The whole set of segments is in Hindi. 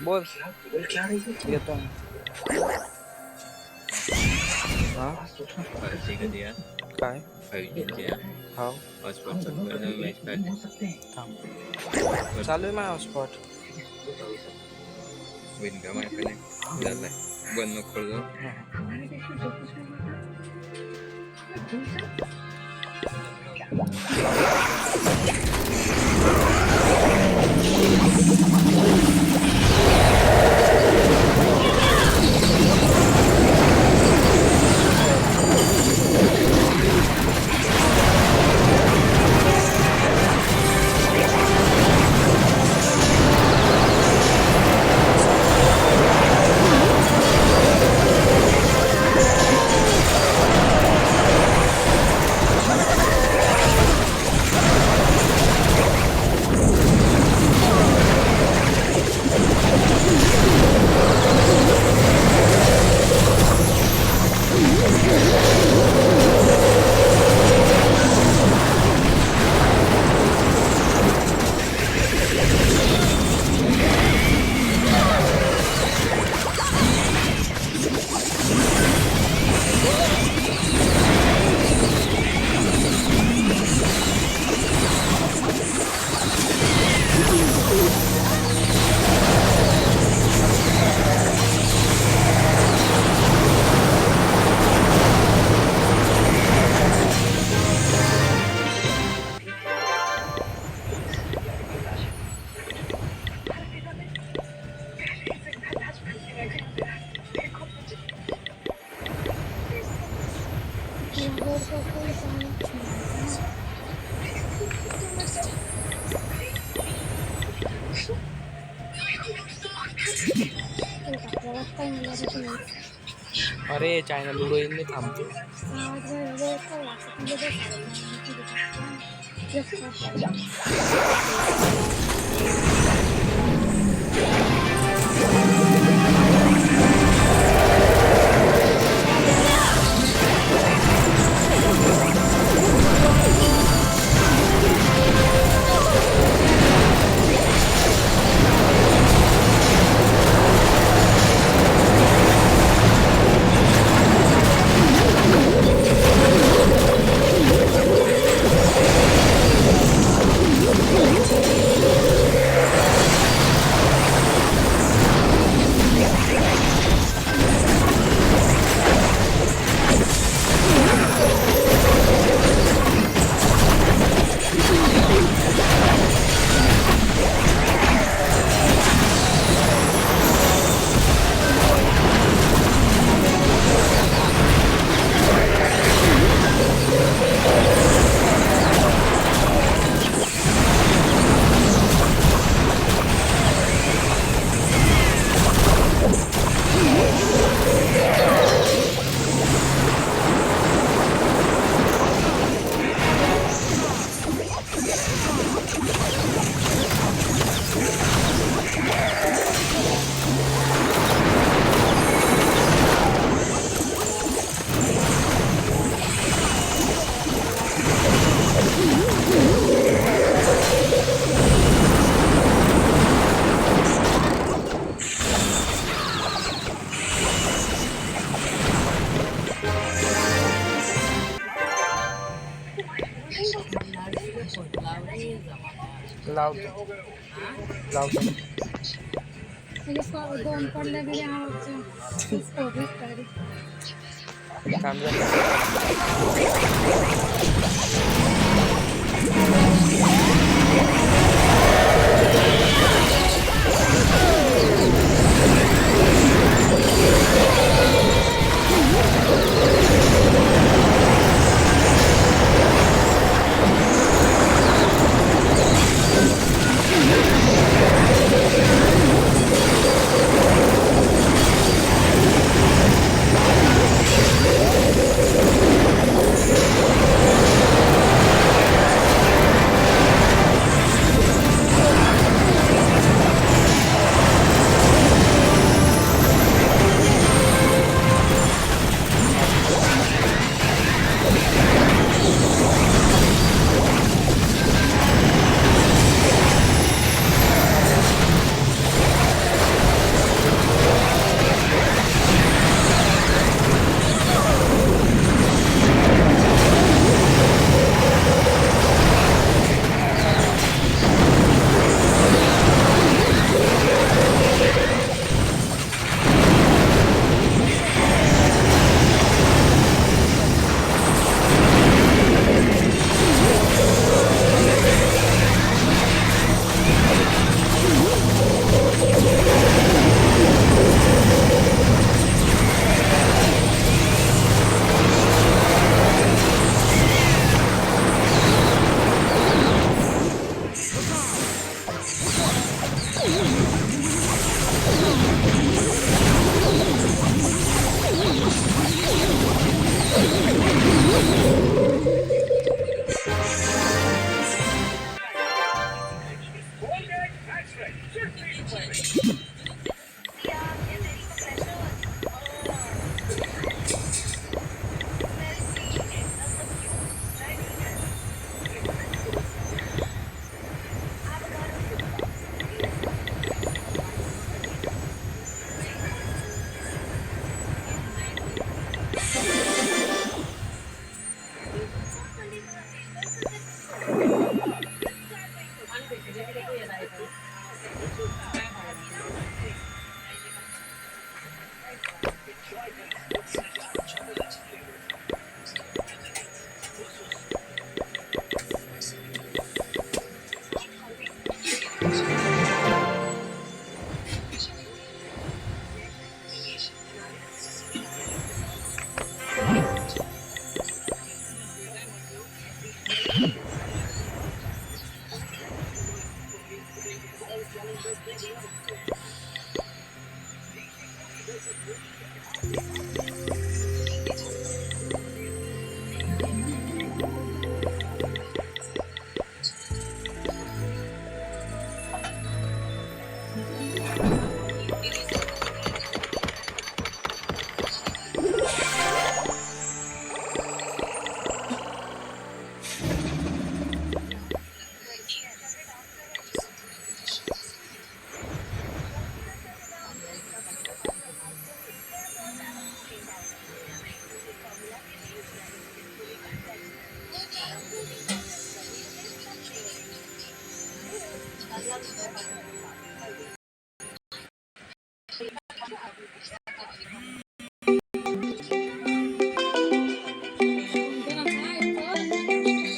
बोल. येतो ना. हा पार्टी कधी आहे? काय 5G आहे. हो हॉटस्पॉट चालू करणं मॅच काढणे. थांब चालू आहे माझा हॉटस्पॉट. होईन का माझ्या कनेक्ट झालाय. बंद नको करू जाऊ. अरे चायना लुडो येईल नाही थांबतो. लावतो लावतो. दोन पडल्या तरी थांब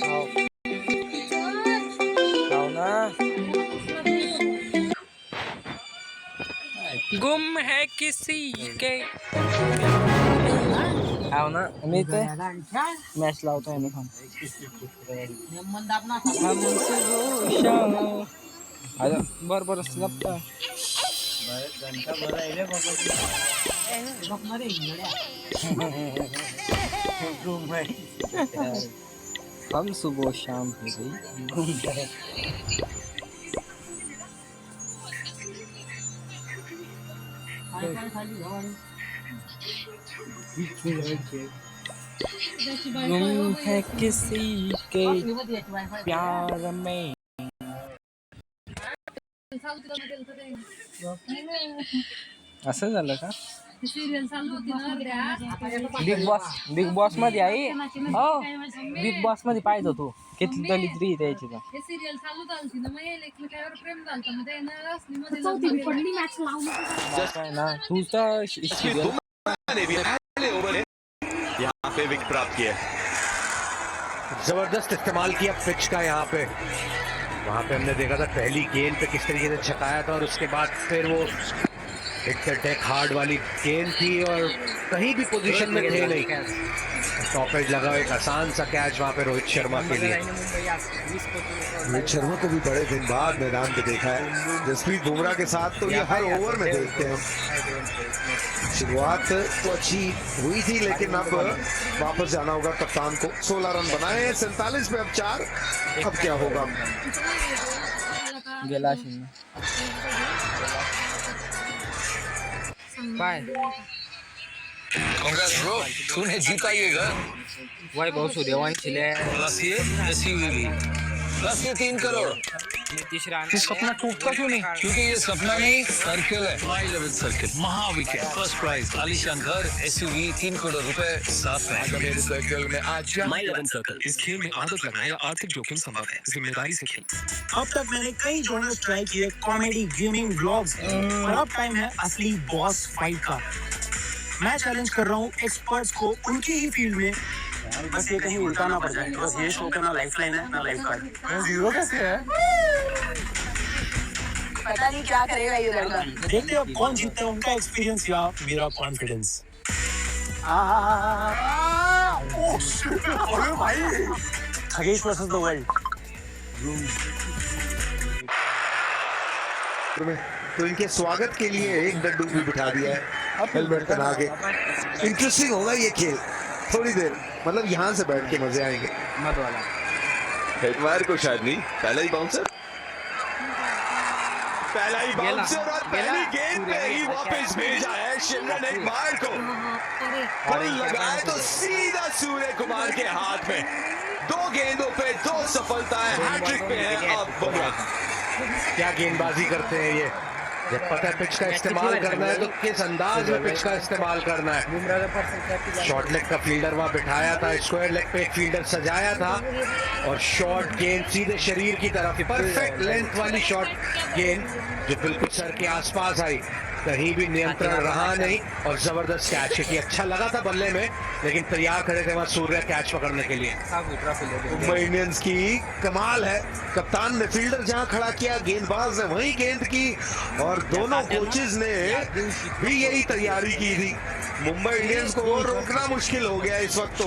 लाव लाव ना. गुम है किसी के. लाव ना. मी ते मॅच लावतोय मी थांब. हमसे वो शाम. अरे बरोबर लपता. हम सुबह शाम हो गई घूम रहे. गुम है किसी के प्यार में. असं झालं का? बिग बॉस मध्ये आहे. हो बिग बॉस मध्ये पाहिजे तू किती दलित द्यायची तर. सिरियल चालू झालती ना, मग एकमेकावर प्रेम झालं, मग त्यानं रसनीमध्ये काय ना तू तर serial यहाँ पे विकेट प्राप्त किया. जबरदस्त इस्तेमाल किया पिच का यहाँ पे. वहां पे हमने देखा था पहली गेंद पे किस तरीके से छकाया था, और उसके बाद फिर वो हिट द डेक हार्ड वाली गेंद थी और कहीं भी पोजीशन में थे नहीं. टॉप एज लगा, एक आसान सा कैच वहां पे रोहित शर्मा के लिए. रोहित शर्मा को भी बड़े दिन बाद मैदान पे देखा है. जसप्रीत बुमराह के साथ तो ये हर ओवर में देखते हैं. शुरुआत तो अच्छी हुई थी, लेकिन अब वापस जाना होगा कप्तान को. 16 रन बनाए 47 पे, अब 4. अब क्या होगा? गेला असेल ना. काय Congrats bro, तूने जीता ये घर. वैभव सूर्यवंशी ले प्लस ये SUV भी. प्लस ये 3 करोड़. नीतीश राणा. ये सपना टूटता क्यों नहीं? क्योंकि ये सपना नहीं, सर्किल है. माई लेवल सर्किल महाविकेट फर्स्ट प्राइज आलीशान घर SUV 3 करोड़ रुपए साथ में. सर्किल में आज माई लेवन सर्कल. इस खेल में आदत लगाएं या आर्थिक जोखिम संभव है. जिम्मेदारी से खेलें. अब तक मैंने कई जॉनर्स ट्राई किए, कॉमेडी, गेमिंग, व्लॉग्स, और अब टाइम है असली बॉस फाइट का. मैं चैलेंज कर रहा हूँ एक्सपर्ट्स को उनकी ही फील्ड में. बस ये कहीं उल्टा ना पड़ जाए. बस ये शो का ना लाइफ लाइन है ना लाइफ कार्ड. जीरो कैसे है? पता नहीं क्या करेगा ये लड़का. देखते हैं अब कौन जीतता है, उनका एक्सपीरियंस या मेरा कॉन्फिडेंस. अरे भाई, खगेश वर्सेस द वर्ल्ड. तो इनके स्वागत के लिए एक डड्डू भी बिठा दिया है हेलमेट पहना के. इंटरेस्टिंग होगा ये खेल. थोड़ी देर मतलब यहाँ से बैठ के मजे आएंगे. मत वाला हेडवायर को शायद नहीं, पहला ही बाउंसर. पहला ही बाउंसर और पहली गेंद पे ही वापस भेजा है शिमरन हेडवायर को. और लगाए तो सीधा सूर्य कुमार के हाथ में. 2 गेंदों पे 2 सफलताएं. हैट्रिक पे है अब बुमराह. क्या गेंदबाजी करते हैं ये. जब पता है पिच का इस्तेमाल करना है तो किस अंदाज में पिच का इस्तेमाल करना है. शॉर्ट लेग का फील्डर वहां बिठाया था, स्क्वायर लेग पे एक फील्डर सजाया था, और शॉर्ट गेंद सीधे शरीर की तरफ. परफेक्ट लेंथ वाली शॉर्ट गेंद जो बिल्कुल सर के आसपास आई. कहीं भी नियंत्रण रहा नहीं और जबरदस्त कैच किया। अच्छा लगा था बल्ले में, लेकिन तैयार खड़े थे वहां सूर्य कैच पकड़ने के लिए। मुंबई इंडियंस की कमाल है, कप्तान ने फील्डर जहां खड़ा किया, गेंदबाज ने वहीं गेंद की और दोनों कोचेज ने भी यही तैयारी की थी। मुंबई इंडियंस को और रोकना मुश्किल हो गया इस वक्त। तो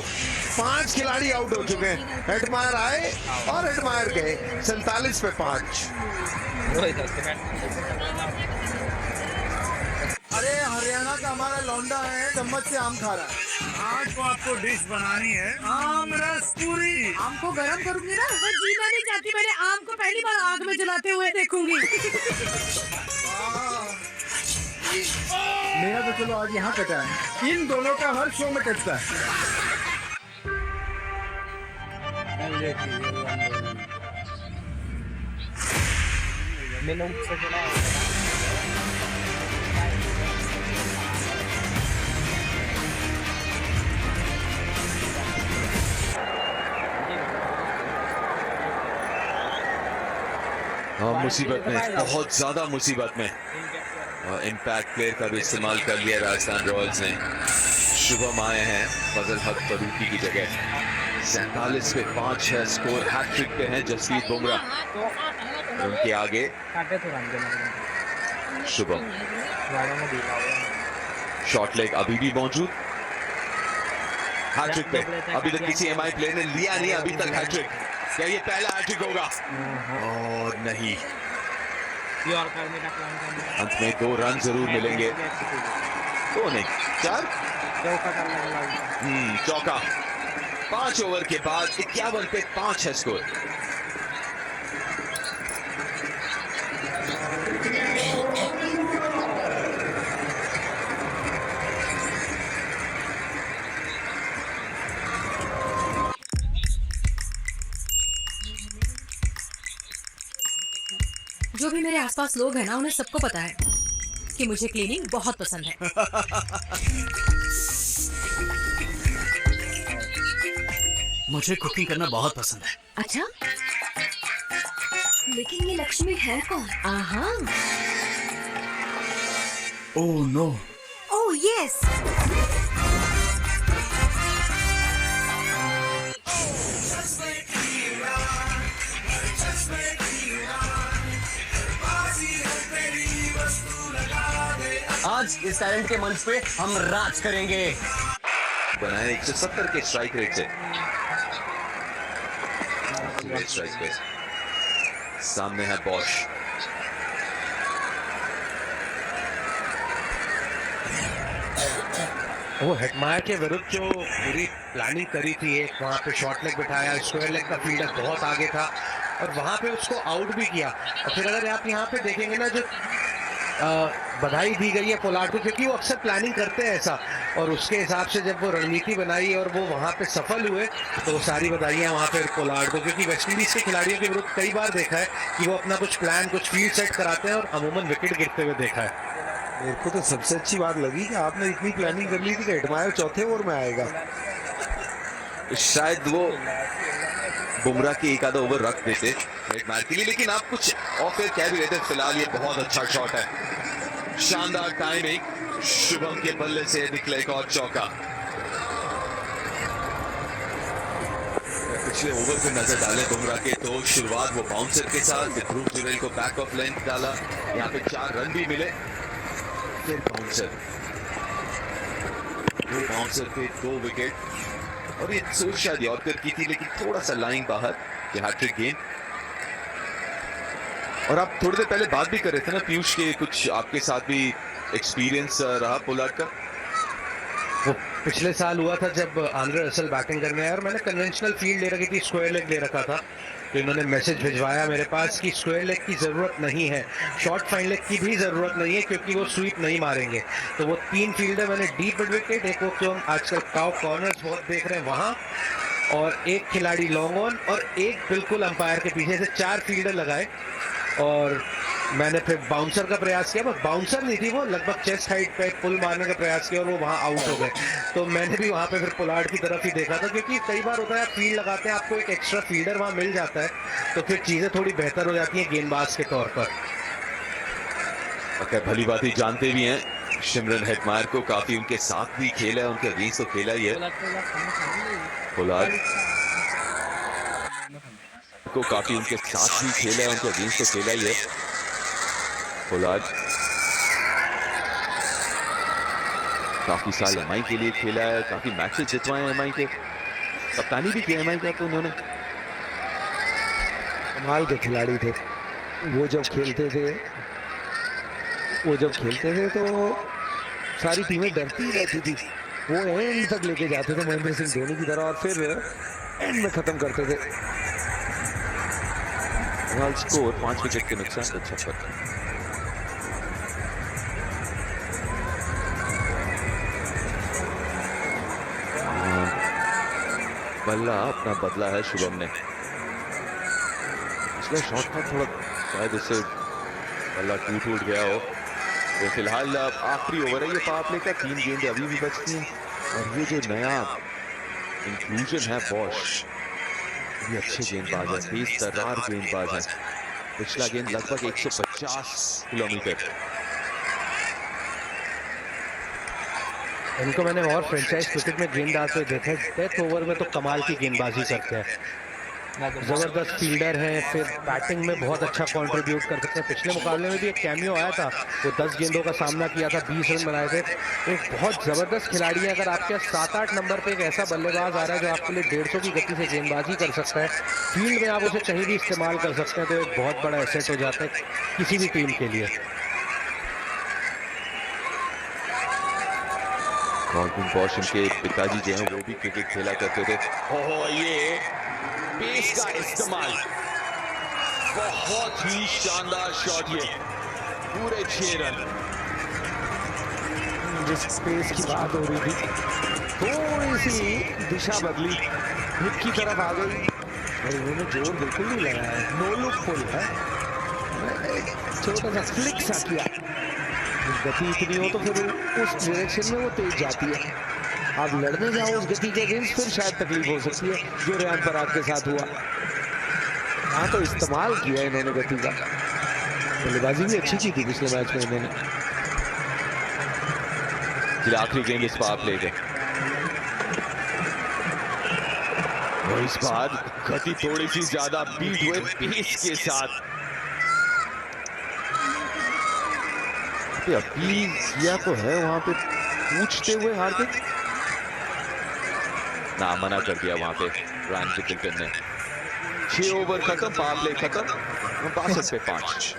5 खिलाड़ी आउट हो चुके हैं। हेटमायर आए और हेटमायर गए। 47 पे 5। अरे हरियाणा का हमारा लौंडा है, चम्मच से आम खा रहा है। आज तो आपको डिश बनानी है आम रस पूरी। आम को गरम करूंगी ना, मैं जीना नहीं चाहती। मैंने आम को पहली बार आग में जलाते हुए देखूंगी। मेरा तो चलो आज यहाँ कटा है, इन दोनों का हर शो में कटता है। मुसीबत में, बहुत ज्यादा मुसीबत में। इम्पैक्ट प्लेयर का भी इस्तेमाल कर लिया राजस्थान रॉयल्स ने। शुभम आए हैं फजल हक फरूकी की जगह। 47 पे 5 है स्कोर। हैट्रिक पे हैं जसप्रीत बुमराह। उनके आगे शुभम। शॉर्ट लेग अभी भी मौजूद। हैट्रिक पे अभी तक किसी एमआई प्लेयर ने लिया नहीं अभी तक हैट्रिक। क्या ये पहला हैट्रिक होगा? और नहीं, अंत में 2 रन जरूर मिलेंगे। 2 नहीं 4 चौका। 5 ओवर के बाद 51 पे 5 है स्कोर। जो भी मेरे आसपास लोग हैं ना, उन्हें सबको पता है कि मुझे क्लीनिंग बहुत पसंद है। मुझे कुकिंग करना बहुत पसंद है। अच्छा, लेकिन ये लक्ष्मी है कौन? आहा, ओह नो, ओह यस। आज इस टैलेंट के मंच पे हम राज करेंगे। बनाए 170 के स्ट्राइक रेट से। स्ट्राइक पे सामने है बॉश। वो हेटमायर के विरुद्ध जो पूरी प्लानिंग करी थी, एक वहां पे शॉर्ट लेग बिठाया, स्क्वायर लेग का फील्डर बहुत आगे था और वहां पे उसको आउट भी किया। और फिर अगर आप यहाँ पे देखेंगे ना, जो बधाई दी गई है पोलार्ड को, क्योंकि वो अक्सर प्लानिंग करते हैं ऐसा, और उसके हिसाब से जब वो रणनीति बनाई और वो वहाँ पे सफल हुए तो वो सारी बधाइयाँ वहाँ पे पोलार्ड को। क्योंकि वेस्टइंडीज के खिलाड़ियों के विरुद्ध कई बार देखा है कि वो अपना कुछ प्लान, कुछ फील्ड सेट कराते हैं और अमूमन विकेट गिरते हुए देखा है। मेरे को तो सबसे अच्छी बात लगी कि आपने इतनी प्लानिंग कर ली थी कि हेटमायर चौथे ओवर में आएगा। शायद वो बुमराह की एक आधा ओवर रख देते हेटमायर के लिए, लेकिन आप कुछ और फिर कह भी रहते। फिलहाल ये बहुत अच्छा शॉट है, शानदार टाइमिंग। शुभम के बल्ले से निकले एक और चौका। पिछले ओवर पे नजर डालें बुमराह के, तो शुरुआत वो बाउंसर के साथ, ध्रुव जुरेल को बैक ऑफ लेंथ डाला, यहाँ पे 4 रन भी मिले। फिर बाउंसर पे 2 विकेट, और ये सोच शायद यॉर्कर की थी, लेकिन थोड़ा सा लाइन बाहर कि हैट्रिक गेंद। और आप थोड़ी देर पहले बात भी कर रहे थे ना पीयूष के, कुछ आपके साथ भी एक्सपीरियंस रहा पोलार्ड का? वो पिछले साल हुआ था जब आंद्रे रसल बैटिंग करने आया और मैंने कन्वेंशनल फील्ड ले रखी थी, स्क्वायर लेग ले रखा था, तो इन्होंने मैसेज भिजवाया मेरे पास कि स्क्वायर लेग की ज़रूरत नहीं है, शॉर्ट फाइन लेग की भी ज़रूरत नहीं है, क्योंकि वो स्वीप नहीं मारेंगे। तो वो 3 फील्डर मैंने डीप मिड विकेट, एक वो जो हम आजकल टॉप कॉर्नर्स बहुत देख रहे हैं वहाँ, और एक खिलाड़ी लॉन्ग ऑन, और एक बिल्कुल अंपायर के पीछे से 4 फील्डर लगाए। और मैंने फिर बाउंसर का प्रयास किया, बस बाउंसर नहीं थी वो, लगभग चेस्ट हाइट पे पुल मारने का प्रयास किया और वो वहाँ आउट हो गए। तो मैंने भी वहाँ पे फिर पोलार्ड की तरफ ही देखा था, क्योंकि कई बार होता है आप फील्ड लगाते हैं, आपको एक एक्स्ट्रा फील्डर वहाँ मिल जाता है, तो फिर चीज़ें थोड़ी बेहतर हो जाती हैं गेंदबाज के तौर पर। अगर भली बात ही जानते भी हैं सिमरन हेटमायर को, काफी उनके साथ भी खेला है, उनके अगेंस्ट तो खेला ही है। पोलार्ड को काफी उनके साथ भी खेला है, उनके अगेंस्ट तो खेला ही है। पोलार्ड काफी साल एमआई के लिए खेला है, काफी मैचेस जितवाए हैं एमआई के, कप्तानी भी किया एमआई का तो उन्होंने। कमाल के खिलाड़ी थे वो, जब खेलते थे तो सारी टीमें डरती रहती थी। वो एंड तक लेके जाते थे महेंद्र सिंह धोनी की तरह, और फिर एंड में खत्म करते थे। स्कोर 5 विकेट के नुकसान से 56। बल्ला अपना बदला है शुभम ने। पिछला शॉट था थोड़ा शायद उससे बल्ला टूट गया हो। तो फिलहाल अब आखिरी ओवर है ये पावर प्ले का, 3 गेंदें अभी भी बचती हैं। और ये जो नया इंक्लूजन है बॉश, ये अच्छे गेंदबाज है, तेज तर्रार गेंदबाज है। पिछला गेंद लगभग 150 किलोमीटर। इनको मैंने और फ्रेंचाइज क्रिकेट में गेंदबाज से देखा है, डेथ ओवर में तो कमाल की गेंदबाजी करते हैं, जबरदस्त फील्डर हैं, फिर बैटिंग में बहुत अच्छा कंट्रीब्यूट कर सकते हैं। पिछले मुकाबले में भी एक कैमियो आया था, वो 10 गेंदों का सामना किया था, 20 रन बनाए थे। एक बहुत जबरदस्त खिलाड़ी है। अगर आपके 7-8 नंबर पे एक ऐसा बल्लेबाज आ रहा है जो आपके लिए 150 की गति से गेंदबाजी कर सकता है, फील्ड में आप उसे कहीं भी इस्तेमाल कर सकते हैं, तो एक बहुत बड़ा एसेट हो जाता है किसी भी टीम के लिए। कॉर्बिन बॉश उनके पिताजी जो हैं वो भी क्रिकेट खेला करते थे। ओहो, ये पेस का इस्तेमाल, बहुत ही शानदार शॉट, ये पूरे 6 रन। जिस पेस की बात हो रही थी, थोड़ी सी दिशा बदली, हिट की तरफ आ गई, और इन्होंने जोर बिल्कुल नहीं लगाया, नो लुक फुल है, छोटा सा फ्लिक सा किया। गति इतनी हो तो फिर उस डायरेक्शन में वो तेज जाती है। आप लड़ने जाओ उस गति के अगेंस्ट, फिर शायद तकलीफ हो सकती है, जो रेहान पराग के साथ हुआ। हाँ, तो इस्तेमाल किया इन्होंने गति का। बल्लेबाजी भी अच्छी की थी पिछले मैच में इन्होंने। आखिरी गेंद इस पावर प्ले के, और इस बार गति थोड़ी सी ज्यादा बीट हुए पेस के साथ। अपील किया तो है वहां पे पूछते हुए हार्दिक, ना मना कर दिया वहां पे रैन टिकल्टन ने। 6 ओवर खत्म, पावर प्ले खत्म, 62 पे 5।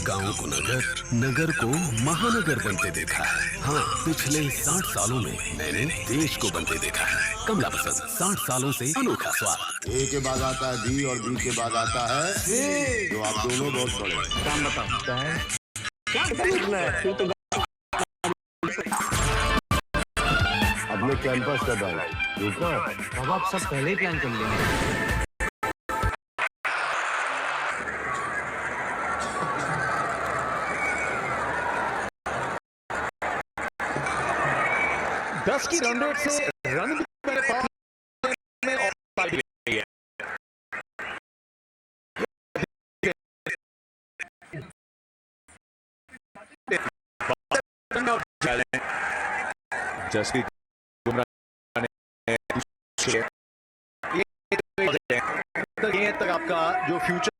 गांव को नगर, नगर को महानगर बनते देखा है। हाँ, पिछले 60 सालों में मैंने देश को बनते देखा है। कमला पसंद, 60 सालों से अनोखा स्वाद। ए के बाद आता है बी और बी के बाद आता है सी, जो आप दोनों बहुत बड़े। काम बताओ अपने कैंपस का डाला रुको, अब आप सब पहले ही प्लान कर लेंगे। 10 की रन रेट से रन भी मेरे पास में और भी है। जसप्रीत बुमराह ने ये तक आपका जो फ्यूचर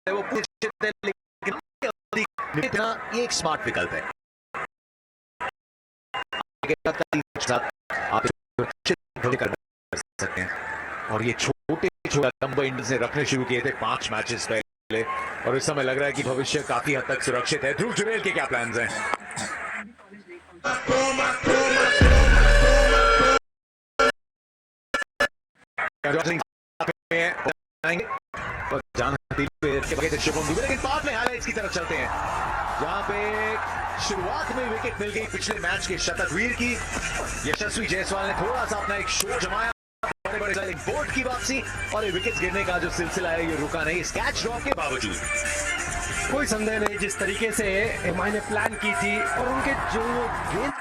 है वो पूछते, लेकिन इतना ये एक स्मार्ट विकल्प है। आप कर सकते हैं, और ये छोटे नंबर इंडियंस ने रखने शुरू किए थे 5 मैचेस पहले, और इस समय लग रहा है कि भविष्य काफी हद तक सुरक्षित है। ध्रुव जुरेल के क्या प्लान्स हैं? शुभम दुबे, लेकिन बाद में हाइलाइट्स की तरफ चलते हैं, जहां पे शुरुआत में विकेट मिल गई पिछले मैच के शतकवीर की। यशस्वी जायसवाल ने थोड़ा सा अपना एक शो जमाया, बड़े बोर्ड की वापसी, और ये विकेट गिरने का जो सिलसिला है ये रुका नहीं इस कैच ड्रॉप के बावजूद। कोई संदेह नहीं, जिस तरीके से एमआई ने प्लान की थी और उनके जो गेंद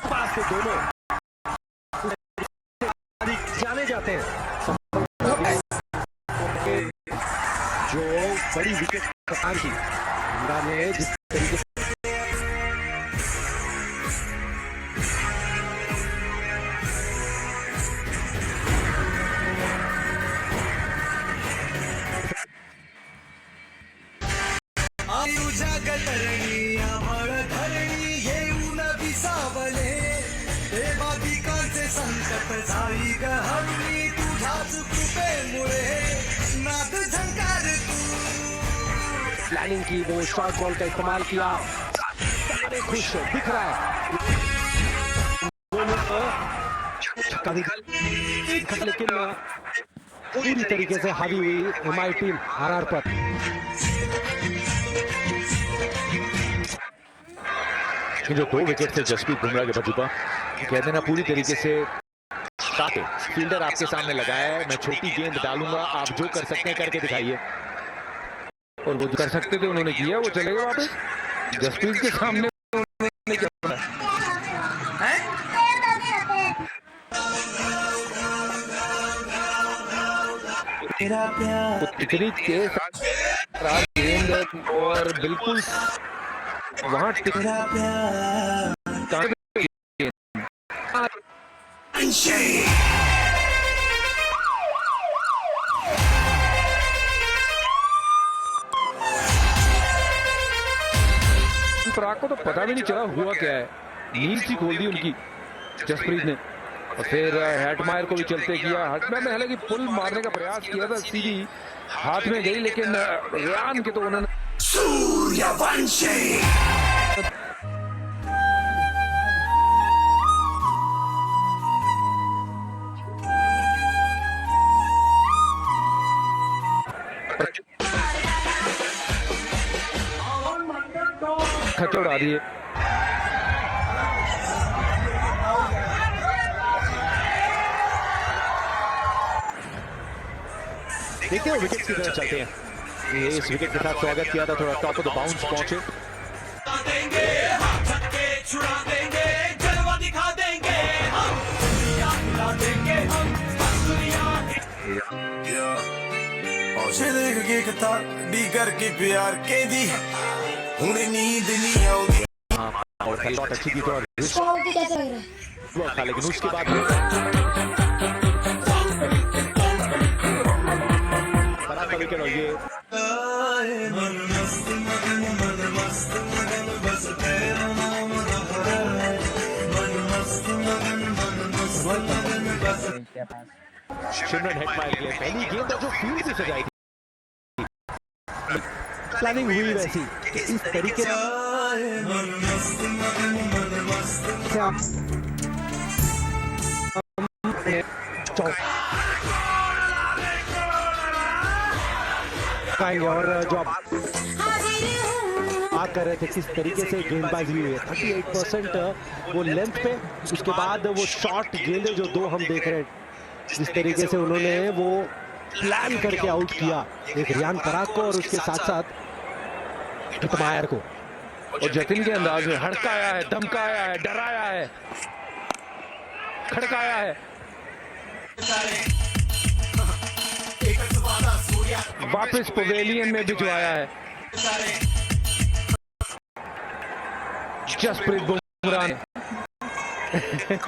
पास थे दोनों जाने जाते हैं, बड़ी विकेट कप्तान की बुमराह ने जिस तरीके से प्लानिंग की, वो शॉर्ट बॉल का इस्तेमाल किया, सारे खुश दिख रहा है। छक्का भी लेकिन पूरी तरीके से हावी हुई हमारी टीम आरआर पर। जो 2 विकेट थे जसप्रीत बुमराह के बजूबा, कहते ना पूरी तरीके से काटे। फील्डर आपके सामने लगाया है, मैं छोटी गेंद डालूंगा, आप जो कर सकते हैं करके दिखाइए। और वो कर सकते थे उन्होंने किया, वो चले गए वापस जसप्रीत के सामने। उन्होंने क्या बोला? इतनी तेज गेंद और बिल्कुल वहां पराग को तो पता भी नहीं चला हुआ क्या है, नींद सी खोल दी उनकी जसप्रीत ने। और फिर हेटमायर को भी चलते किया। हेटमायर ने हालांकि पुल मारने का प्रयास किया था, सीधी हाथ में गई, लेकिन रियान के तो उन्होंने खच्चर उड़ा दिए। देखते हैं विकेट की तरफ चलते हैं। ये इस विकेट के साथ स्वागत किया था, थोड़ा टॉप ऑफ द बाउंस पहुंचे। और लॉट अच्छी थी, थोड़ा था, लेकिन उसके बाद बड़ा विकेट। और ये शिमरन हेटमायर के लिए पहली गेंद जो फील्ड से सजाई थी, प्लानिंग हुई वैसी कि इस तरीके से और जो बात कर रहे थे किस तरीके से गेंदबाजी हुई है, 38% वो लेंथ पे, उसके बाद वो शॉर्ट गेंदें जो 2 हम देख रहे हैं, जिस तरीके से उन्होंने वो प्लान करके आउट किया एक रियान पराग को और उसके साथ साथ हेटमायर को। और जतिन के अंदाज में हड़काया है, धमकाया है, डराया है, खड़काया है, वापस पवेलियन में भिजवाया है जसप्रीत बुमराह ने।